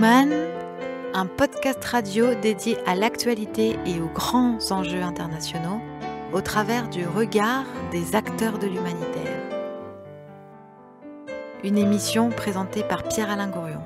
Human, un podcast radio dédié à l'actualité et aux grands enjeux internationaux au travers du regard des acteurs de l'humanitaire. Une émission présentée par Pierre-Alain Gourion.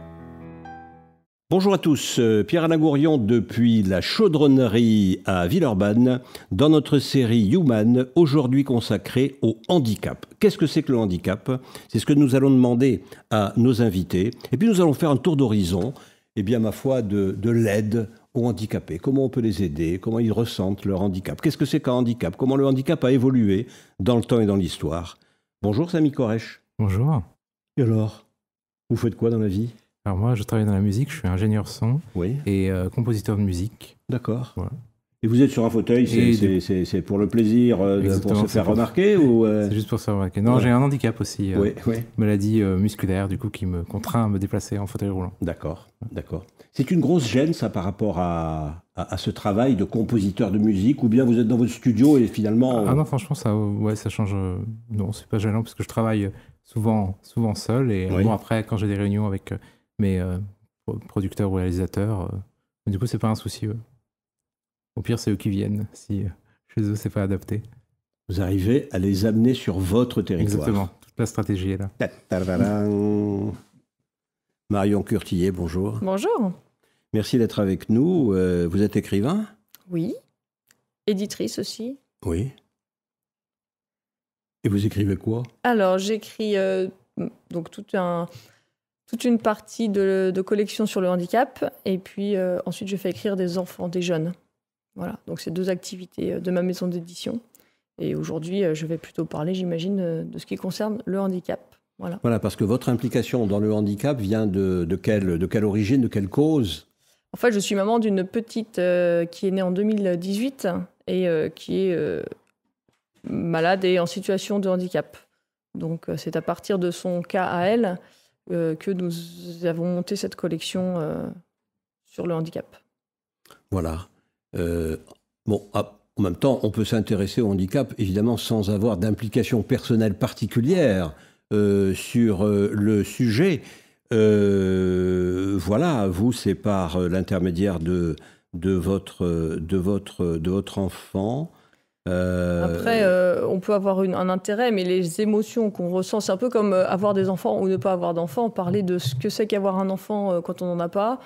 Bonjour à tous, Pierre-Alain Gourion depuis la chaudronnerie à Villeurbanne dans notre série Human, aujourd'hui consacrée au handicap. Qu'est-ce que c'est que le handicap? C'est ce que nous allons demander à nos invités. Et puis nous allons faire un tour d'horizon, ma foi, de l'aide aux handicapés. Comment on peut les aider? Comment ils ressentent leur handicap? Qu'est-ce que c'est qu'un handicap? Comment le handicap a évolué dans le temps et dans l'histoire? Bonjour Samy Koresh. Bonjour. Et alors, vous faites quoi dans la vie? Alors moi, je travaille dans la musique, je suis ingénieur son et compositeur de musique. D'accord. Voilà. Et vous êtes sur un fauteuil, c'est pour le plaisir, pour se faire remarquer ou C'est juste pour se faire remarquer. Non, j'ai un handicap aussi, oui. Maladie musculaire, du coup, qui me contraint à me déplacer en fauteuil roulant. D'accord. C'est une grosse gêne, ça, par rapport à ce travail de compositeur de musique, ou bien vous êtes dans votre studio et finalement... Ah non, franchement, ça change... Non, c'est pas gênant, parce que je travaille souvent seul, et bon, après, quand j'ai des réunions avec... mes producteurs ou réalisateurs, du coup, c'est pas un souci. Au pire, c'est eux qui viennent, si chez eux, c'est pas adapté. Vous arrivez à les amener sur votre territoire. Exactement, toute la stratégie est là. Marion Curtillet, bonjour. Bonjour. Merci d'être avec nous. Vous êtes écrivain? Oui. Éditrice aussi. Oui. Et vous écrivez quoi? Alors, j'écris donc toute une partie de collection sur le handicap, et puis ensuite je fais écrire des enfants, des jeunes. Voilà, donc c'est deux activités de ma maison d'édition. Et aujourd'hui, je vais plutôt parler, j'imagine, de ce qui concerne le handicap. Voilà, parce que votre implication dans le handicap vient de quelle origine, de quelle cause? En fait, je suis maman d'une petite qui est née en 2018 et qui est malade et en situation de handicap. Donc c'est à partir de son cas à elle que nous avons monté cette collection sur le handicap. Voilà. En même temps, on peut s'intéresser au handicap, évidemment, sans avoir d'implication personnelle particulière sur le sujet. Voilà, vous, c'est par l'intermédiaire de votre enfant. Après, on peut avoir un intérêt, mais les émotions qu'on ressent, c'est un peu comme avoir des enfants ou ne pas avoir d'enfants. Parler de ce que c'est qu'avoir un enfant quand on n'en a pas,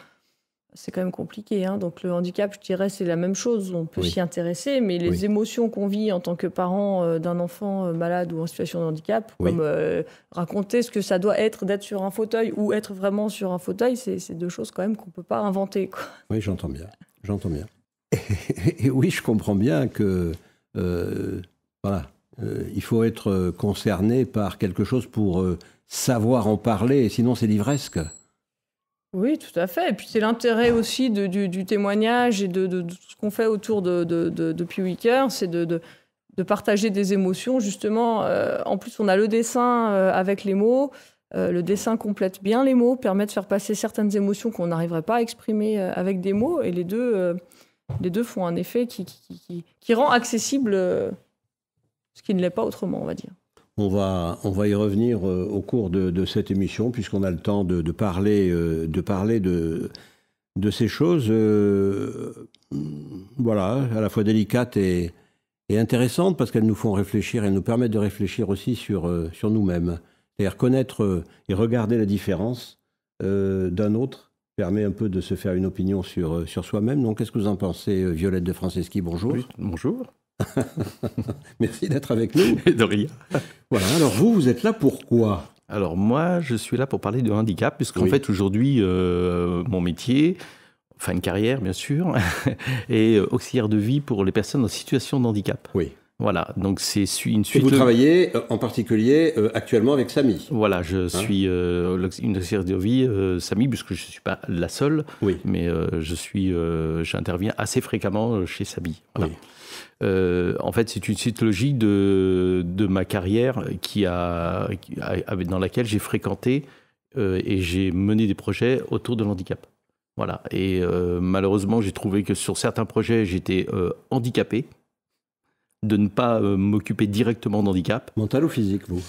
c'est quand même compliqué. Donc le handicap, je dirais, c'est la même chose. On peut s'y intéresser, mais les émotions qu'on vit en tant que parent d'un enfant malade ou en situation de handicap, comme raconter ce que ça doit être d'être sur un fauteuil ou être vraiment sur un fauteuil, c'est deux choses quand même qu'on ne peut pas inventer, quoi. Oui, j'entends bien. Et oui, je comprends bien que... il faut être concerné par quelque chose pour savoir en parler, sinon c'est livresque. Oui, tout à fait. Et puis c'est l'intérêt aussi du témoignage et de tout ce qu'on fait autour de Pewicker, c'est de partager des émotions, justement. En plus, on a le dessin avec les mots. Le dessin complète bien les mots, permet de faire passer certaines émotions qu'on n'arriverait pas à exprimer avec des mots. Et les deux font un effet qui rend accessible ce qui ne l'est pas autrement, on va dire. On va y revenir au cours de cette émission, puisqu'on a le temps de parler de ces choses, à la fois délicates et intéressantes, parce qu'elles nous font réfléchir, elles nous permettent de réfléchir aussi sur nous-mêmes. C'est-à-dire connaître et regarder la différence d'un autre permet un peu de se faire une opinion sur soi-même. Donc, qu'est-ce que vous en pensez, Violette de Franceschi? Bonjour. Oui, bonjour. Merci d'être avec nous. De rien. Voilà, alors vous êtes là pourquoi? Alors moi, je suis là pour parler de handicap, puisqu'en fait, aujourd'hui, mon métier, enfin une carrière bien sûr, est auxiliaire de vie pour les personnes en situation de handicap. Oui. Voilà, donc c'est une suite... Et vous travaillez en particulier actuellement avec Samy? Voilà, je suis une auxiliaire de vie, Samy, puisque je ne suis pas la seule, mais j'interviens assez fréquemment chez Samy. Voilà. Oui. En fait, c'est une suite logique de ma carrière dans laquelle j'ai fréquenté et j'ai mené des projets autour de l'handicap. Voilà. Et malheureusement, j'ai trouvé que sur certains projets, j'étais handicapé de ne pas m'occuper directement d'handicap. Mental ou physique, vous?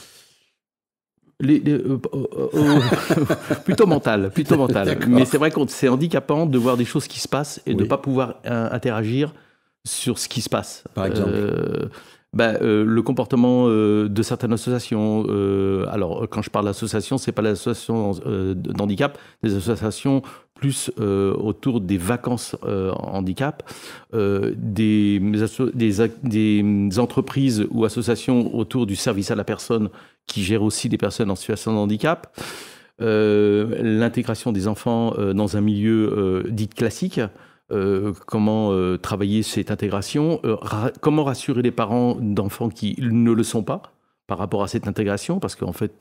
Plutôt mental. Mais c'est vrai que c'est handicapant de voir des choses qui se passent et de ne pas pouvoir interagir sur ce qui se passe. Par exemple le comportement de certaines associations. Alors, quand je parle d'associations, ce n'est pas l'association d'handicap, des associations plus autour des vacances handicap, des entreprises ou associations autour du service à la personne qui gèrent aussi des personnes en situation de handicap, l'intégration des enfants dans un milieu dit classique. Comment travailler cette intégration, comment rassurer les parents d'enfants qui ne le sont pas par rapport à cette intégration, parce qu'en fait,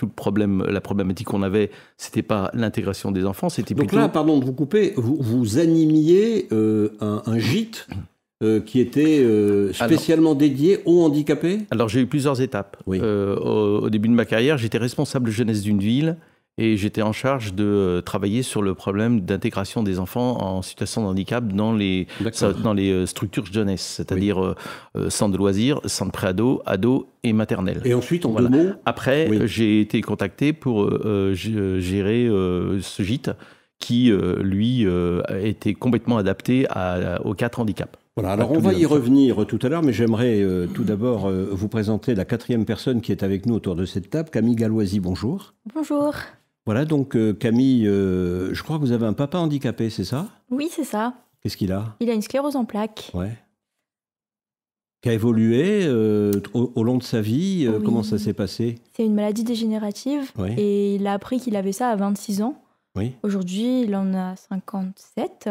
la problématique qu'on avait, c'était pas l'intégration des enfants, c'était plutôt... Donc là, pardon de vous couper, vous animiez un gîte qui était spécialement dédié aux handicapés ? Alors, j'ai eu plusieurs étapes. Oui. Au début de ma carrière, j'étais responsable jeunesse d'une ville, et j'étais en charge de travailler sur le problème d'intégration des enfants en situation de handicap dans les structures jeunesse, c'est-à-dire centre de loisirs, centre pré-ado, ado et maternelle. Et ensuite, en 2 mots ? Après, j'ai été contacté pour gérer ce gîte qui, lui, était complètement adapté aux 4 handicaps. Voilà, alors on va y revenir tout à l'heure, mais j'aimerais tout d'abord vous présenter la 4e personne qui est avec nous autour de cette table, Camille Galloisy, bonjour. Bonjour. Voilà, donc Camille, je crois que vous avez un papa handicapé, c'est ça ? Oui, c'est ça. Qu'est-ce qu'il a ? Il a une sclérose en plaques. Ouais. Qui a évolué au long de sa vie. Oui. Comment ça s'est passé ? C'est une maladie dégénérative et il a appris qu'il avait ça à 26 ans. Oui. Aujourd'hui, il en a 57.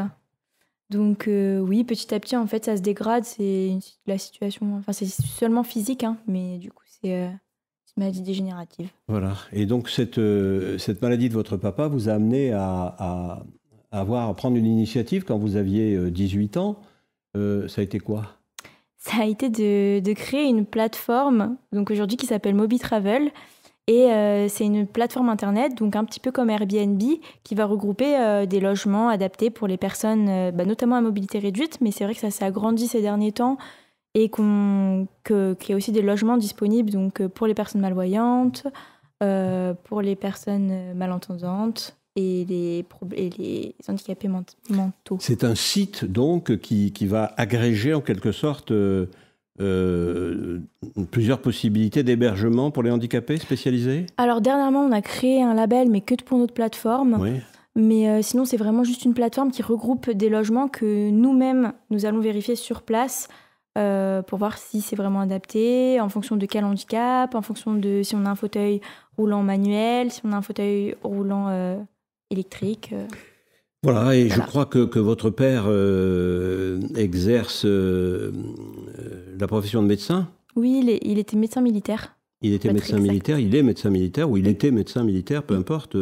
Donc oui, petit à petit, en fait, ça se dégrade. C'est la situation... Enfin, c'est seulement physique, hein, mais du coup, c'est... maladie dégénérative. Voilà. Et donc, cette maladie de votre papa vous a amené à prendre une initiative quand vous aviez 18 ans. Ça a été quoi ? Ça a été de créer une plateforme donc aujourd'hui qui s'appelle MobiTravel. Et c'est une plateforme Internet, donc un petit peu comme Airbnb, qui va regrouper des logements adaptés pour les personnes, notamment à mobilité réduite. Mais c'est vrai que ça s'est agrandi ces derniers temps. Et qu'il y a aussi des logements disponibles donc, pour les personnes malvoyantes, pour les personnes malentendantes et les handicapés mentaux. C'est un site donc qui va agréger en quelque sorte plusieurs possibilités d'hébergement pour les handicapés spécialisés ? Alors dernièrement, on a créé un label, mais que pour notre plateforme. Oui. Mais sinon, c'est vraiment juste une plateforme qui regroupe des logements que nous-mêmes, nous allons vérifier sur place pour voir si c'est vraiment adapté, en fonction de quel handicap, en fonction de si on a un fauteuil roulant manuel, si on a un fauteuil roulant électrique. Voilà, et je crois que votre père exerce la profession de médecin ? Oui, il était médecin militaire. Il était médecin militaire, il est médecin militaire, ou il était médecin militaire, peu importe.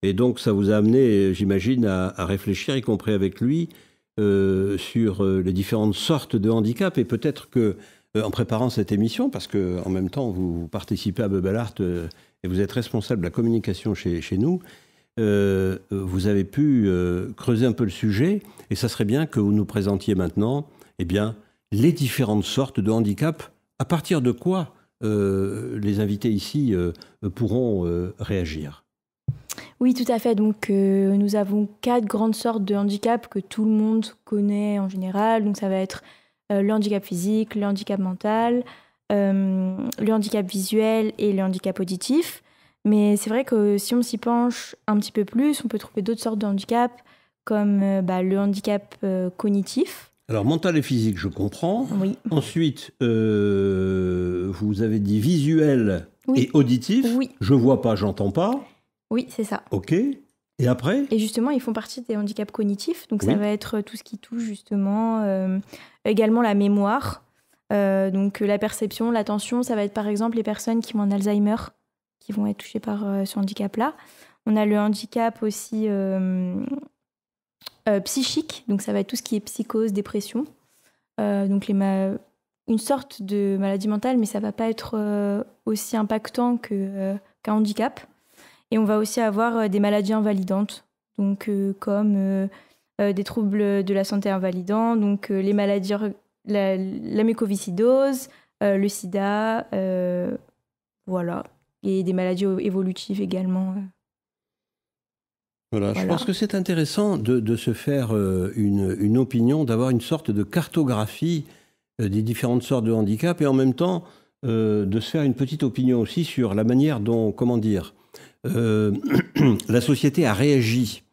Et donc, ça vous a amené, j'imagine, à réfléchir, y compris avec lui, sur les différentes sortes de handicaps. Et peut-être que, en préparant cette émission, parce qu'en même temps, vous participez à Bubble Art et vous êtes responsable de la communication chez nous, vous avez pu creuser un peu le sujet. Et ça serait bien que vous nous présentiez maintenant les différentes sortes de handicaps. À partir de quoi les invités ici pourront réagir ? Oui, tout à fait. Donc, nous avons 4 grandes sortes de handicaps que tout le monde connaît en général. Donc, ça va être le handicap physique, le handicap mental, le handicap visuel et le handicap auditif. Mais c'est vrai que si on s'y penche un petit peu plus, on peut trouver d'autres sortes de handicaps, comme le handicap cognitif. Alors, mental et physique, je comprends. Oui. Ensuite, vous avez dit visuel et auditif. Oui. Je vois pas, j'entends pas. Oui, c'est ça. OK. Et après ? Et justement, ils font partie des handicaps cognitifs. Donc, ça va être tout ce qui touche justement également la mémoire. Donc, la perception, l'attention, ça va être par exemple les personnes qui ont un Alzheimer, qui vont être touchées par ce handicap-là. On a le handicap aussi psychique. Donc, ça va être tout ce qui est psychose, dépression. Donc, une sorte de maladie mentale, mais ça ne va pas être aussi impactant qu'un handicap. Et on va aussi avoir des maladies invalidantes, donc comme des troubles de la santé invalidants, donc les maladies, la mucoviscidose, le sida, voilà. et des maladies évolutives également. Voilà, je pense que c'est intéressant de se faire une opinion, d'avoir une sorte de cartographie des différentes sortes de handicap et en même temps de se faire une petite opinion aussi sur la manière dont, comment dire, la société a réagi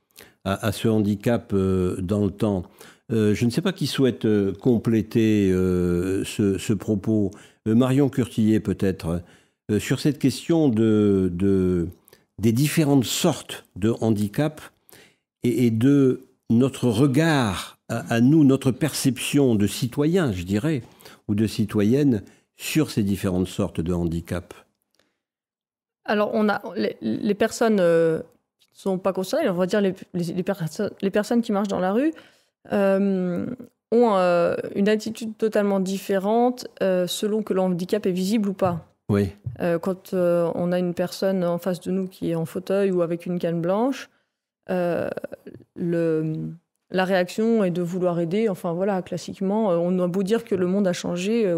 à ce handicap dans le temps. Je ne sais pas qui souhaite compléter ce propos. Marion Curtillet peut-être, sur cette question des différentes sortes de handicap et de notre regard à nous, notre perception de citoyen, je dirais, ou de citoyenne sur ces différentes sortes de handicap. Alors, on a les personnes qui ne sont pas concernées, on va dire les personnes qui marchent dans la rue, ont une attitude totalement différente selon que le handicap est visible ou pas. Oui. Quand on a une personne en face de nous qui est en fauteuil ou avec une canne blanche, la réaction est de vouloir aider. Enfin voilà, classiquement, on a beau dire que le monde a changé.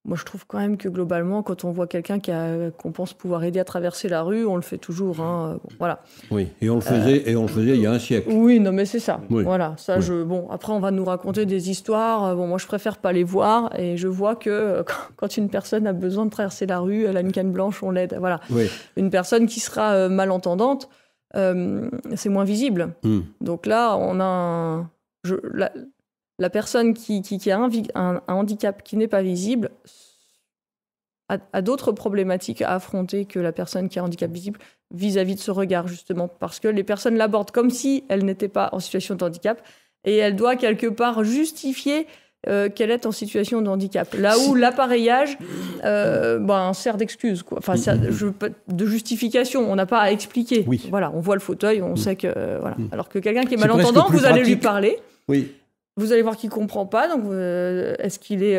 Moi, je trouve quand même que globalement, quand on voit quelqu'un qu'on pense pouvoir aider à traverser la rue, on le fait toujours. Hein. Bon, voilà. Oui, et on le faisait il y a un siècle. Oui, non, mais c'est ça. Oui. Voilà, ça. Oui. Bon, après, on va nous raconter des histoires. Bon, moi, je préfère pas les voir. Et je vois que quand une personne a besoin de traverser la rue, elle a une canne blanche, on l'aide. Voilà. Oui. Une personne qui sera malentendante, c'est moins visible. Donc là, on a la personne qui a un handicap qui n'est pas visible a d'autres problématiques à affronter que la personne qui a un handicap visible vis-à-vis de ce regard, justement, parce que les personnes l'abordent comme si elle n'était pas en situation de handicap et elle doit quelque part justifier qu'elle est en situation de handicap. Là où l'appareillage sert d'excuse, quoi. Enfin, de justification, on n'a pas à expliquer. Oui. Voilà, on voit le fauteuil, on sait que... voilà. Alors que quelqu'un qui est malentendant, vous allez lui parler. Oui. Vous allez voir qu'il ne comprend pas, donc est-ce qu'il est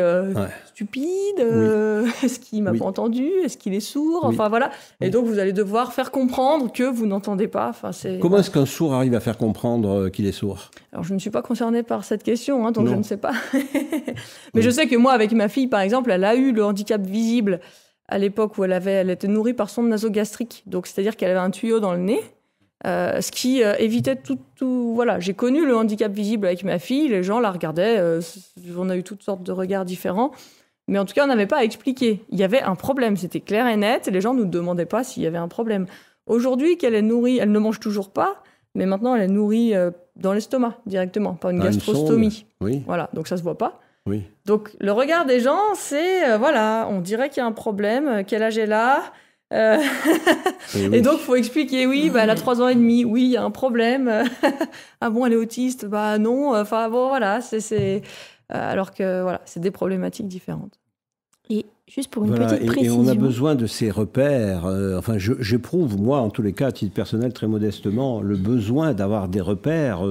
stupide Est-ce qu'il ne m'a pas entendu Est-ce qu'il est sourd Enfin voilà. Et donc vous allez devoir faire comprendre que vous n'entendez pas. Enfin, comment est-ce qu'un sourd arrive à faire comprendre qu'il est sourd? Alors je ne suis pas concernée par cette question, hein, donc je ne sais pas. Mais je sais que moi, avec ma fille, par exemple, elle a eu le handicap visible à l'époque où elle était nourrie par sonde nasogastrique. Donc c'est-à-dire qu'elle avait un tuyau dans le nez. Ce qui évitait tout. Voilà, j'ai connu le handicap visible avec ma fille, les gens la regardaient, on a eu toutes sortes de regards différents, mais en tout cas, on n'avait pas à expliquer. Il y avait un problème, c'était clair et net, et les gens ne nous demandaient pas s'il y avait un problème. Aujourd'hui, qu'elle est nourrie, elle ne mange toujours pas, mais maintenant, elle est nourrie dans l'estomac directement, par une gastrostomie. Oui. Voilà, donc ça se voit pas. Oui. Donc le regard des gens, c'est, voilà, on dirait qu'il y a un problème, quel âge elle a et donc, il faut expliquer, elle a 3 ans et demi, oui, il y a un problème. Ah bon, elle est autiste? Bah non, enfin bon, voilà, alors que voilà, c'est des problématiques différentes. Et juste pour une petite précision... Et on a besoin de ces repères. Enfin, j'éprouve, moi, en tous les cas, à titre personnel, très modestement, le besoin d'avoir des repères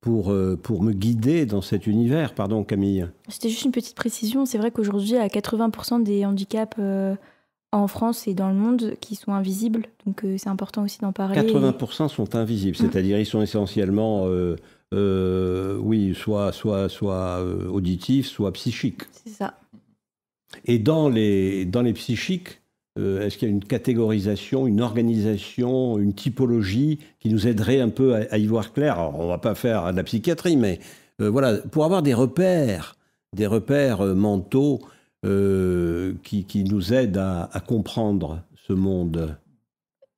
pour me guider dans cet univers. Pardon, Camille. C'était juste une petite précision. C'est vrai qu'aujourd'hui, à 80% des handicaps... en France et dans le monde, qui sont invisibles. Donc, c'est important aussi d'en parler. 80% sont invisibles, c'est-à-dire ils sont essentiellement, soit auditifs, soit psychiques. C'est ça. Et dans les psychiques, est-ce qu'il y a une catégorisation, une organisation, une typologie qui nous aiderait un peu à y voir clair? Alors, on ne va pas faire de la psychiatrie, mais voilà, pour avoir des repères mentaux, qui nous aide à comprendre ce monde.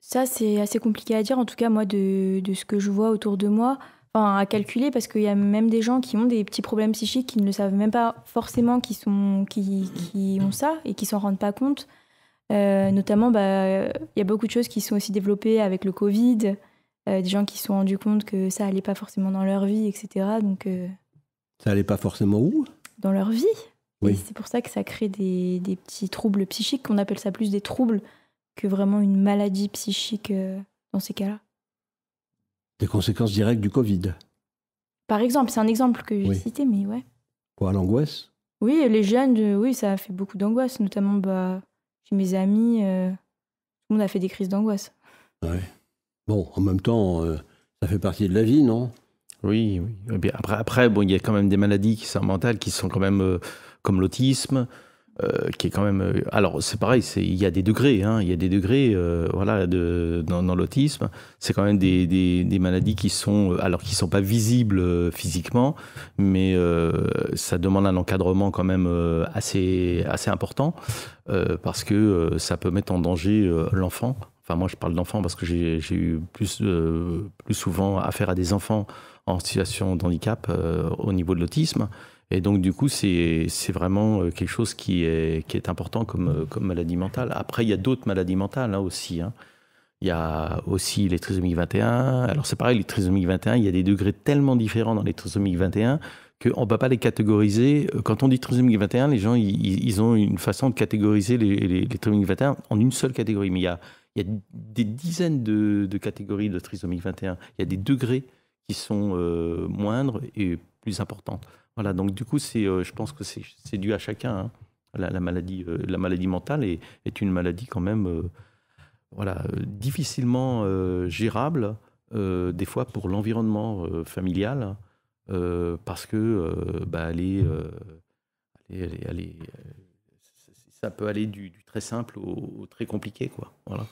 Ça, c'est assez compliqué à dire, en tout cas, moi, de ce que je vois autour de moi, enfin, à calculer, parce qu'il y a même des gens qui ont des petits problèmes psychiques, qui ne le savent même pas forcément, qui ont ça, et qui s'en rendent pas compte. Notamment, y a beaucoup de choses qui sont aussi développées avec le Covid, des gens qui se sont rendus compte que ça allait pas forcément dans leur vie, etc. Donc, ça allait pas forcément où? Dans leur vie. Oui. Et c'est pour ça que ça crée des petits troubles psychiques, qu'on appelle ça plus des troubles que vraiment une maladie psychique dans ces cas-là. Des conséquences directes du Covid. Par exemple, c'est un exemple que j'ai cité, mais ouais. Quoi, l'angoisse? Oui, les jeunes, ça a fait beaucoup d'angoisse, notamment chez mes amis, tout le monde a fait des crises d'angoisse. Ouais. Bon, en même temps, ça fait partie de la vie, non? Oui. Et bien après, il y a quand même des maladies qui sont mentales, qui sont quand même... comme l'autisme, qui est quand même... alors, c'est pareil, il y a des degrés, hein, il y a des degrés voilà, dans l'autisme. C'est quand même des maladies qui sont pas visibles physiquement, mais ça demande un encadrement quand même assez important, parce que ça peut mettre en danger l'enfant. Enfin, moi, je parle d'enfants parce que j'ai eu plus souvent affaire à des enfants en situation de handicap au niveau de l'autisme. Et donc, du coup, c'est vraiment quelque chose qui est important comme maladie mentale. Après, il y a d'autres maladies mentales aussi. Hein. Il y a aussi les trisomies 21. Alors, c'est pareil, les trisomies 21, il y a des degrés tellement différents dans les trisomies 21 qu'on ne peut pas les catégoriser. Quand on dit trisomie 21, les gens, ils ont une façon de catégoriser les trisomies 21 en une seule catégorie. Mais il y a des dizaines de catégories de trisomie 21. Il y a des degrés qui sont moindres et plus importants. Voilà, donc du coup, je pense que c'est dû à chacun. Hein. La maladie mentale est une maladie quand même difficilement gérable, des fois pour l'environnement familial, parce que ça peut aller du très simple au très compliqué, quoi. Voilà.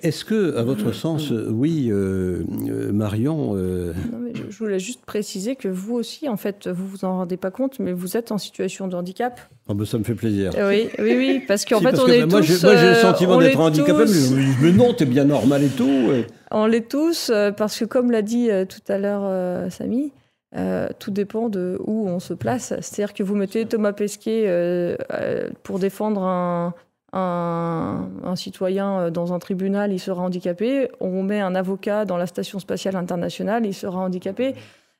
Est-ce que, à votre sens, oui, Marion... Non, mais je voulais juste préciser que vous aussi, en fait, vous vous en rendez pas compte, mais vous êtes en situation de handicap. Oh ben ça me fait plaisir. Oui, parce qu'en fait, on est tous... Moi, j'ai le sentiment d'être handicapé, mais non, t'es bien normal et tout. On l'est tous, parce que comme l'a dit tout à l'heure Samy, tout dépend de où on se place. C'est-à-dire que vous mettez Thomas Pesquet pour défendre un citoyen dans un tribunal, il sera handicapé. On met un avocat dans la Station spatiale internationale, il sera handicapé.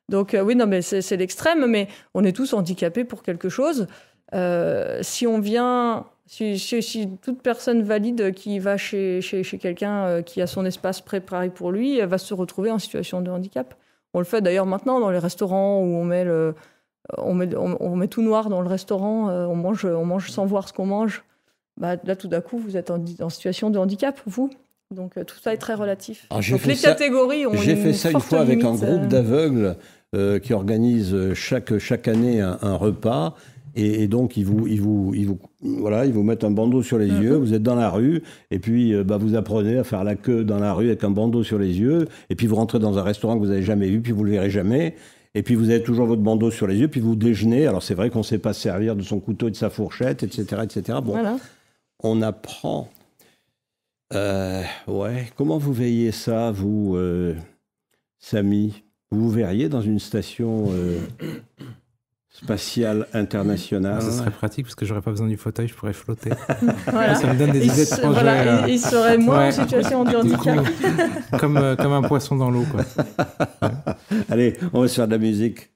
Donc oui, non, mais c'est l'extrême, mais on est tous handicapés pour quelque chose. Si toute personne valide qui va chez quelqu'un qui a son espace préparé pour lui, va se retrouver en situation de handicap. On le fait d'ailleurs maintenant dans les restaurants où on met tout noir dans le restaurant, on mange sans voir ce qu'on mange. Bah, là, tout d'un coup, vous êtes en situation de handicap, vous. Donc, tout ça est très relatif. Alors, donc, les catégories ont J'ai fait ça une fois avec un groupe d'aveugles qui organise chaque année un repas. Et donc, ils vous mettent un bandeau sur les yeux, vous êtes dans la rue, et puis vous apprenez à faire la queue dans la rue avec un bandeau sur les yeux, et puis vous rentrez dans un restaurant que vous n'avez jamais vu, puis vous ne le verrez jamais. Et puis vous avez toujours votre bandeau sur les yeux, puis vous déjeunez. Alors, c'est vrai qu'on ne sait pas se servir de son couteau et de sa fourchette, etc. etc. Bon. Voilà. On apprend. Comment vous veillez ça, vous, Samy? Vous verriez dans une station spatiale internationale? Ça serait pratique parce que j'aurais pas besoin du fauteuil, je pourrais flotter. Voilà. Ça me donne des idées de projets. Voilà, il serait moins en situation de handicap. Comme un poisson dans l'eau, quoi. Allez, on va se faire de la musique.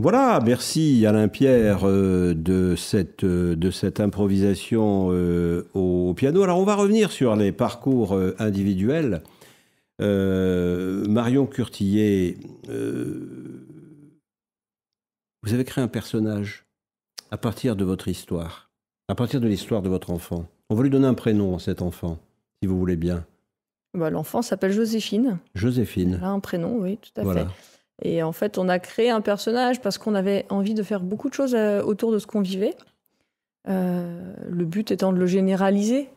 Voilà, merci Alain Pierre de cette improvisation au piano. Alors on va revenir sur les parcours individuels. Marion Curtillet, vous avez créé un personnage à partir de votre histoire, à partir de l'histoire de votre enfant. On va lui donner un prénom à cet enfant, si vous voulez bien. L'enfant s'appelle Joséphine. Joséphine. Elle a un prénom, oui, tout à fait. Et en fait, on a créé un personnage parce qu'on avait envie de faire beaucoup de choses autour de ce qu'on vivait. Le but étant de le généraliser,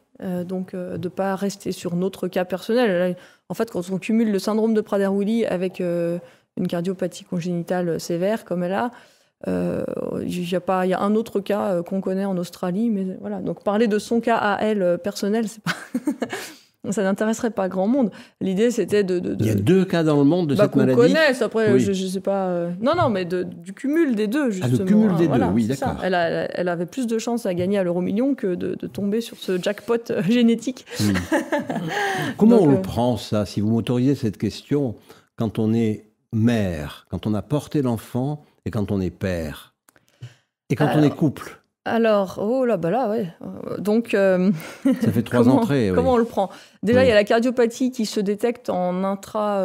donc de ne pas rester sur notre cas personnel. En fait, quand on cumule le syndrome de Prader-Willi avec une cardiopathie congénitale sévère comme elle a, il y a un autre cas qu'on connaît en Australie, mais voilà. Donc parler de son cas à elle personnel, c'est pas ça n'intéresserait pas grand monde. L'idée, c'était de... Il y a 2 cas dans le monde de cette maladie. Qu'on connaisse, après, je sais pas... Non, mais du cumul des deux, justement. Le cumul des deux, oui, d'accord. Elle avait plus de chances à gagner à l'euro-million que de tomber sur ce jackpot génétique. Comment on le prend, ça, si vous m'autorisez cette question, quand on est mère, quand on a porté l'enfant et quand on est père, et quand on est couple? Alors, ouais. Donc, ça fait 3 entrées. Comment on le prend? Déjà, il y a la cardiopathie qui se détecte en intra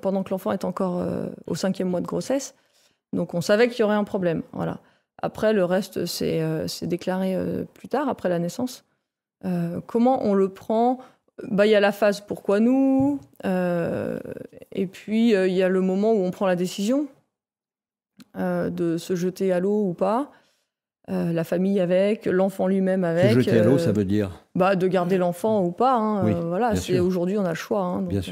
pendant que l'enfant est encore au 5e mois de grossesse. Donc, on savait qu'il y aurait un problème. Voilà. Après, le reste, c'est déclaré plus tard, après la naissance. Comment on le prend? Il y a la phase « pourquoi nous ?» et puis, il y a le moment où on prend la décision de se jeter à l'eau ou pas. La famille avec, l'enfant lui-même avec. Se jeter à l'eau, ça veut dire de garder l'enfant ou pas. Hein, oui, voilà, aujourd'hui, on a le choix. Hein, donc, bien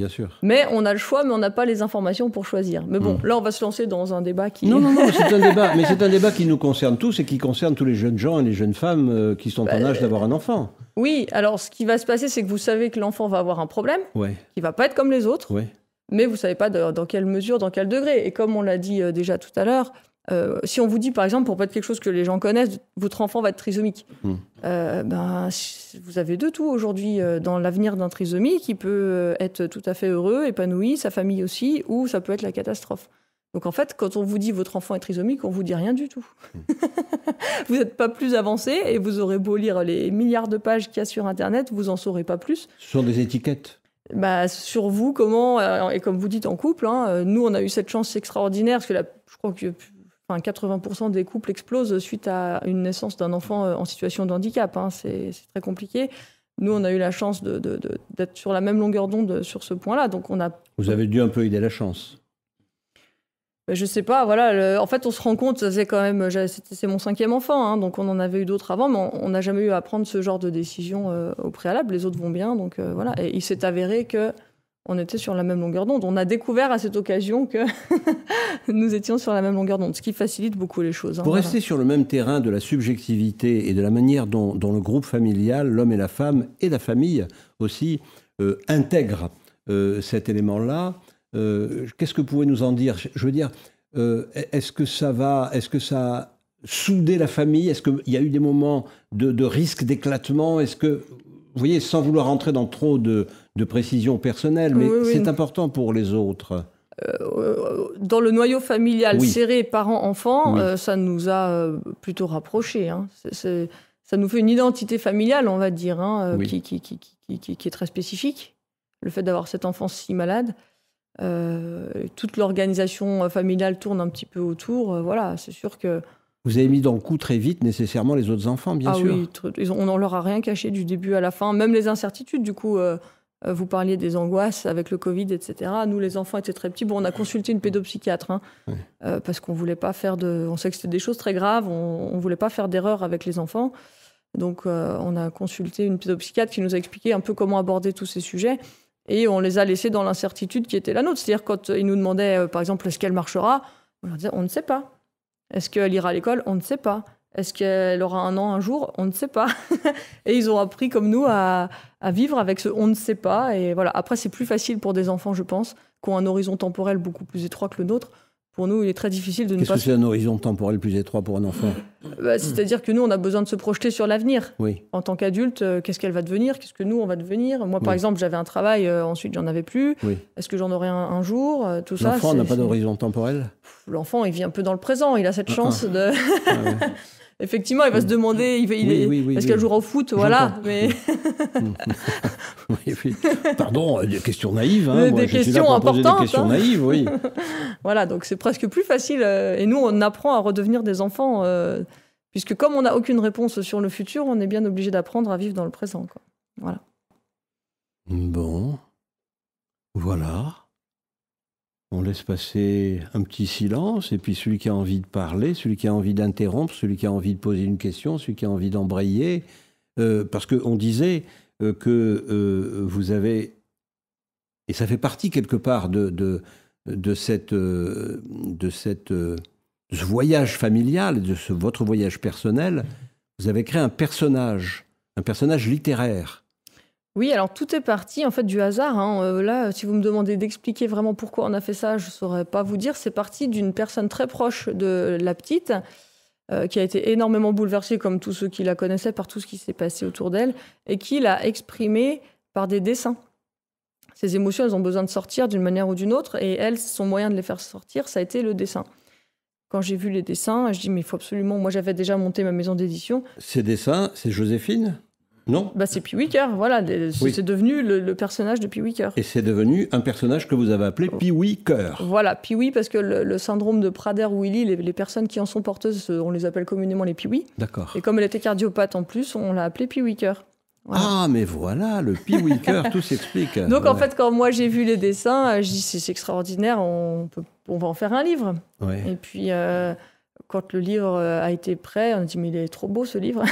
sûr. Mais on a le choix, mais on n'a pas les informations pour choisir. Mais bon, là, on va se lancer dans un débat qui... Non, c'est un débat qui nous concerne tous et qui concerne tous les jeunes gens et les jeunes femmes qui sont en âge d'avoir un enfant. Oui, alors ce qui va se passer, c'est que vous savez que l'enfant va avoir un problème, qui ne va pas être comme les autres, mais vous ne savez pas dans quelle mesure, dans quel degré. Et comme on l'a dit déjà tout à l'heure, si on vous dit, par exemple, pour pas être quelque chose que les gens connaissent, votre enfant va être trisomique, vous avez de tout aujourd'hui dans l'avenir d'un trisomique qui peut être tout à fait heureux, épanoui, sa famille aussi, ou ça peut être la catastrophe. Donc en fait, quand on vous dit votre enfant est trisomique, on vous dit rien du tout. Vous n'êtes pas plus avancé et vous aurez beau lire les milliards de pages qu'il y a sur Internet, vous en saurez pas plus. Ce sont des étiquettes. Sur vous, comment, et comme vous dites en couple, nous on a eu cette chance extraordinaire, parce que je crois que 80% des couples explosent suite à une naissance d'un enfant en situation de handicap. C'est très compliqué. Nous, on a eu la chance d'être sur la même longueur d'onde sur ce point-là. Donc Vous avez dû un peu aider la chance. Je sais pas, voilà. En fait, on se rend compte, c'est quand même, c'est mon 5e enfant, donc on en avait eu d'autres avant, mais on n'a jamais eu à prendre ce genre de décision au préalable. Les autres vont bien, donc voilà. Et il s'est avéré que on était sur la même longueur d'onde. On a découvert à cette occasion que nous étions sur la même longueur d'onde, ce qui facilite beaucoup les choses. Pour rester sur le même terrain de la subjectivité et de la manière dont le groupe familial, l'homme et la femme, et la famille aussi, intègrent cet élément-là, qu'est-ce que vous pouvez nous en dire? Je veux dire, est-ce que ça a soudé la famille? Est-ce qu'il y a eu des moments de risque d'éclatement? Est-ce que... Vous voyez, sans vouloir rentrer dans trop de précisions personnelles, mais c'est important pour les autres. Dans le noyau familial serré parents-enfants, ça nous a plutôt rapprochés. Ça nous fait une identité familiale, on va dire, qui est très spécifique. Le fait d'avoir cet enfant si malade, toute l'organisation familiale tourne un petit peu autour. Voilà, c'est sûr que... Vous avez mis dans le coup très vite nécessairement les autres enfants, bien sûr. Oui, on ne leur a rien caché du début à la fin, même les incertitudes. Du coup, vous parliez des angoisses avec le Covid, etc. Nous, les enfants étaient très petits. Bon, on a consulté une pédopsychiatre parce qu'on voulait pas faire on sait que c'était des choses très graves. On voulait pas faire d'erreur avec les enfants. Donc, on a consulté une pédopsychiatre qui nous a expliqué un peu comment aborder tous ces sujets. Et on les a laissés dans l'incertitude qui était la nôtre. C'est-à-dire, quand ils nous demandaient, par exemple, est-ce qu'elle marchera, on leur disait, on ne sait pas. Est-ce qu'elle ira à l'école? On ne sait pas. Est-ce qu'elle aura un an un jour? On ne sait pas. Et ils ont appris, comme nous, à vivre avec ce « on ne sait pas ». Et voilà. Après, c'est plus facile pour des enfants, je pense, qui ont un horizon temporel beaucoup plus étroit que le nôtre, pour nous, il est très difficile de ne pas... Qu'est-ce que c'est un horizon temporel plus étroit pour un enfant? C'est-à-dire que nous, on a besoin de se projeter sur l'avenir. Oui. En tant qu'adulte, qu'est-ce qu'elle va devenir? Qu'est-ce que nous, on va devenir? Moi, par exemple, j'avais un travail, ensuite, j'en avais plus. Oui. Est-ce que j'en aurai un jour? Tout ça. L'enfant n'a pas d'horizon temporel? L'enfant, il vit un peu dans le présent. Il a cette chance de... Effectivement, il va se demander, est-ce qu'elle jouera au foot? Voilà. Mais... oui. Pardon, des questions naïves. Hein. Des questions importantes. Des questions naïves, oui. Voilà, donc c'est presque plus facile. Et nous, on apprend à redevenir des enfants, puisque comme on n'a aucune réponse sur le futur, on est bien obligé d'apprendre à vivre dans le présent, quoi. Voilà. Bon. Voilà. On laisse passer un petit silence, et puis celui qui a envie de parler, celui qui a envie d'interrompre, celui qui a envie de poser une question, celui qui a envie d'embrayer. Parce qu'on disait que vous avez... Et ça fait partie quelque part de ce voyage familial, de votre voyage personnel. Vous avez créé un personnage littéraire. Oui, alors tout est parti en fait du hasard. Hein. Là, si vous me demandez d'expliquer vraiment pourquoi on a fait ça, je ne saurais pas vous dire. C'est parti d'une personne très proche de la petite, qui a été énormément bouleversée, comme tous ceux qui la connaissaient, par tout ce qui s'est passé autour d'elle, et qui l'a exprimée par des dessins. Ces émotions, elles ont besoin de sortir d'une manière ou d'une autre, et elle, son moyen de les faire sortir, ça a été le dessin. Quand j'ai vu les dessins, je dis mais il faut absolument... Moi, j'avais déjà monté ma maison d'édition. Ces dessins, c'est Joséphine ? Non? C'est Pee Weeker, voilà. C'est devenu le personnage de Pee Weeker. Et c'est devenu un personnage que vous avez appelé Pee Weeker. Voilà, Pee Wee, parce que le syndrome de Prader-Willi, les personnes qui en sont porteuses, on les appelle communément les Pee Wee. D'accord. Et comme elle était cardiopathe en plus, on l'a appelée Pee Weeker. Voilà. Ah, mais voilà, le Pee Weeker, tout s'explique. Donc en fait, quand moi j'ai vu les dessins, je dis c'est extraordinaire, on va en faire un livre. Ouais. Et puis... quand le livre a été prêt, on a dit mais il est trop beau ce livre,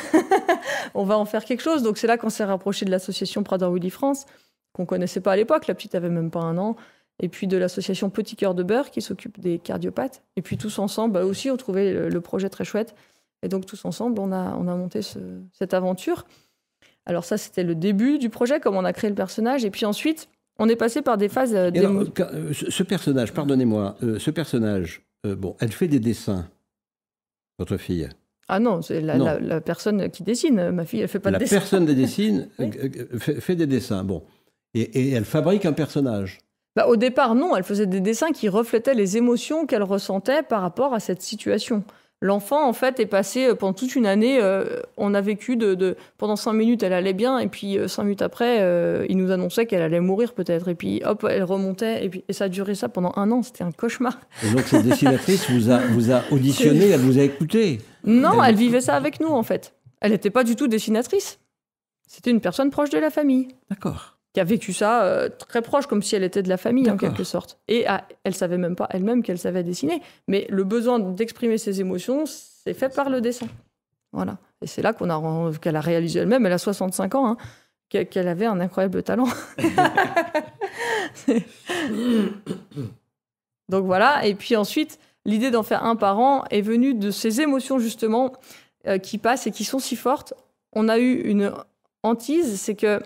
on va en faire quelque chose. Donc c'est là qu'on s'est rapproché de l'association Prader-Willi France, qu'on connaissait pas à l'époque, la petite avait même pas 1 an, et puis de l'association Petit Cœur de Beurre qui s'occupe des cardiopathes. Et puis tous ensemble, aussi on trouvait le projet très chouette. Et donc tous ensemble, on a monté cette aventure. Alors ça c'était le début du projet, comme on a créé le personnage. Et puis ensuite, on est passé par des phases... ce personnage, pardonnez-moi, elle fait des dessins. Votre fille? Ah non, c'est la personne qui dessine. Ma fille, elle fait pas de dessin. La personne qui dessine fait des dessins. Bon. Et elle fabrique un personnage. Au départ, non. Elle faisait des dessins qui reflétaient les émotions qu'elle ressentait par rapport à cette situation. L'enfant, en fait, est passé pendant toute une année. On a vécu pendant 5 minutes, elle allait bien. Et puis 5 minutes après, il nous annonçait qu'elle allait mourir peut-être. Et puis hop, elle remontait. Et ça a duré ça pendant 1 an. C'était un cauchemar. Et donc cette dessinatrice vous a auditionné, elle vous a écouté? Non, elle vivait ça avec nous, en fait. Elle n'était pas du tout dessinatrice. C'était une personne proche de la famille. D'accord. Qui a vécu ça très proche, comme si elle était de la famille, en quelque sorte. Et elle savait même pas elle-même qu'elle savait dessiner. Mais le besoin d'exprimer ses émotions, c'est fait par le dessin. Voilà. Et c'est là qu'elle a réalisé elle-même, elle a 65 ans, qu'elle avait un incroyable talent. Donc voilà. Et puis ensuite, l'idée d'en faire un par an est venue de ces émotions, justement, qui passent et qui sont si fortes. On a eu une hantise, c'est que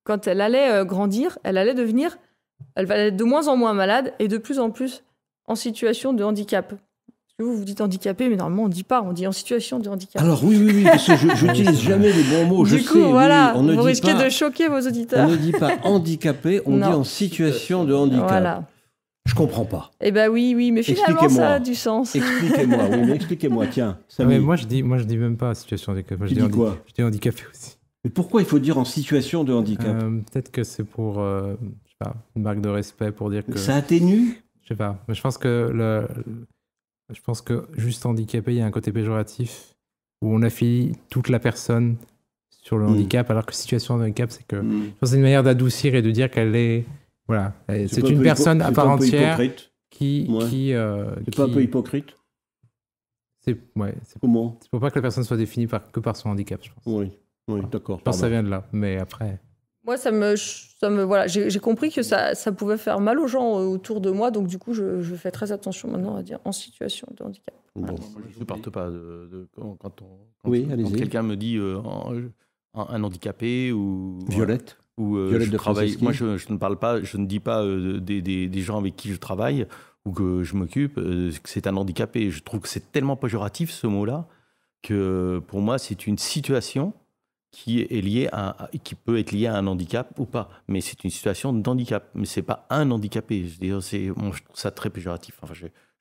quand elle allait grandir, elle allait être de moins en moins malade et de plus en plus en situation de handicap. Vous dites handicapé, mais normalement on ne dit pas, on dit en situation de handicap. Alors oui, parce que je n'utilise jamais les bons mots. Du coup, voilà, vous risquez de choquer vos auditeurs. On ne dit pas handicapé, on dit en situation de handicap. Voilà. Je comprends pas. Eh ben oui, mais finalement ça a du sens. Expliquez-moi, tiens. Mais moi je dis même pas situation de handicap. Je dis handicapé aussi. Mais pourquoi il faut dire en situation de handicap? Peut-être que c'est pour, je sais pas, une marque de respect pour dire que... Ça atténue? Je sais pas, mais je pense que juste handicapé, il y a un côté péjoratif où on affilie toute la personne sur le handicap, alors que situation de handicap, c'est que je pense que c'est une manière d'adoucir et de dire qu'elle est... Voilà, c'est une personne à part entière qui... C'est pas un peu hypocrite? Comment? C'est pour pas que la personne soit définie que par son handicap, je pense. Oui, d'accord. Je pense que ça vient de là, mais après... Moi, voilà, j'ai compris que ça pouvait faire mal aux gens autour de moi, donc du coup, je fais très attention maintenant à dire en situation de handicap. Bon. Je ne supporte pas quand quelqu'un me dit un handicapé ou... Violette. Violette de travaille. Moi, je ne parle pas, je ne dis pas des gens avec qui je travaille ou que je m'occupe, que c'est un handicapé. Je trouve que c'est tellement péjoratif ce mot-là que pour moi c'est une situation qui est liée qui peut être liée à un handicap ou pas. Mais c'est une situation d'handicap. Mais c'est pas un handicapé. Je veux dire, je trouve ça très péjoratif. Enfin,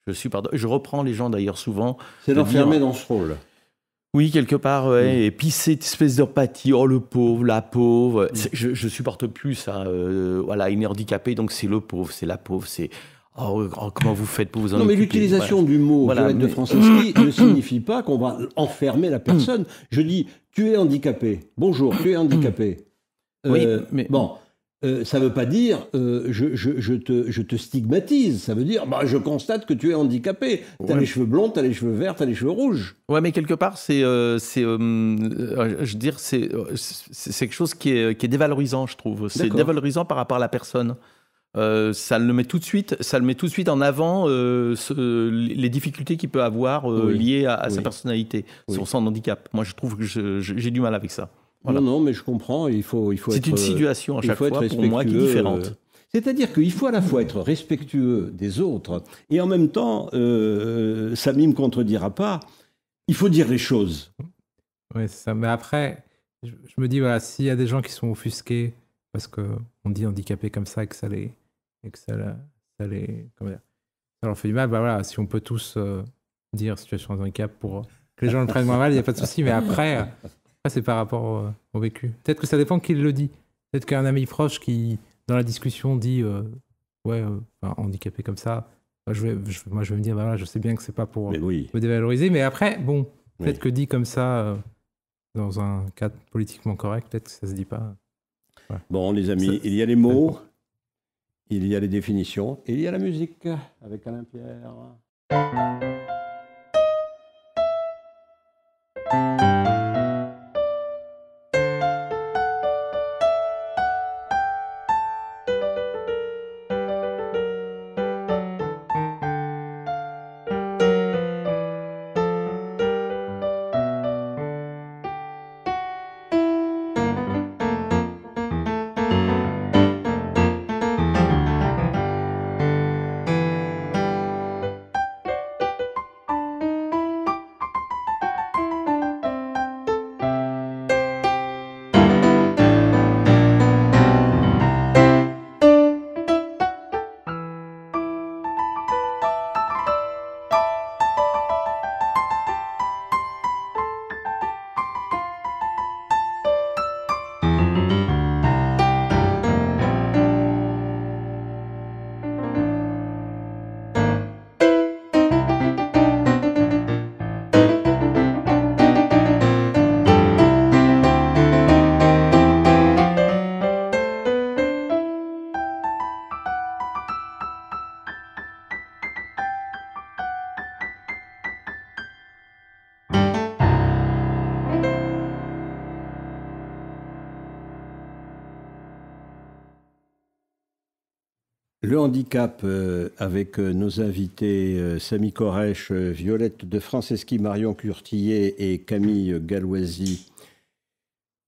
je reprends les gens d'ailleurs souvent. C'est l'enfermer dans ce rôle. Oui, quelque part, ouais. Oui. Et puis cette espèce d'empathie, oh le pauvre, la pauvre. Je supporte plus ça. Voilà, il est handicapé, donc c'est le pauvre, c'est la pauvre, c'est comment vous faites pour vous en occuper. Non, mais l'utilisation du mot Violette de Franceschi ne signifie pas qu'on va enfermer la personne. Je dis, tu es handicapé. Bonjour, tu es handicapé. Oui, mais bon. Ça ne veut pas dire je te stigmatise. Ça veut dire je constate que tu es handicapé. Tu as les cheveux blonds, tu as les cheveux verts, tu as les cheveux rouges. Ouais, mais quelque part, c'est quelque chose qui est dévalorisant, je trouve. C'est dévalorisant par rapport à la personne. Ça le met tout de suite en avant les difficultés qu'il peut avoir liées à sa personnalité, sur son handicap. Moi, je trouve que j'ai du mal avec ça. Voilà. Non, mais je comprends. Il faut c'est une situation à chaque fois pour moi qui est différente. C'est-à-dire qu'il faut à la fois être respectueux des autres et en même temps, Samy ne me contredira pas, il faut dire les choses. Oui, c'est ça. Mais après, je me dis, voilà, s'il y a des gens qui sont offusqués parce qu'on dit handicapés comme ça et que ça leur fait du mal, voilà, si on peut tous dire situation de handicap pour que les gens le prennent moins mal, il n'y a pas de souci. Mais après c'est par rapport au vécu. Peut-être que ça dépend qui le dit. Peut-être qu'un ami proche qui, dans la discussion, dit handicapé comme ça, moi je vais me dire, je sais bien que c'est pas pour me dévaloriser, mais après, peut-être que dit comme ça, dans un cadre politiquement correct, peut-être que ça se dit pas. Ouais. Bon, les amis, il y a les mots, il y a les définitions, et il y a la musique avec Alain Pierre. Le handicap avec nos invités Samy Koresh, Violette de Franceschi, Marion Curtillet et Camille Galloisi.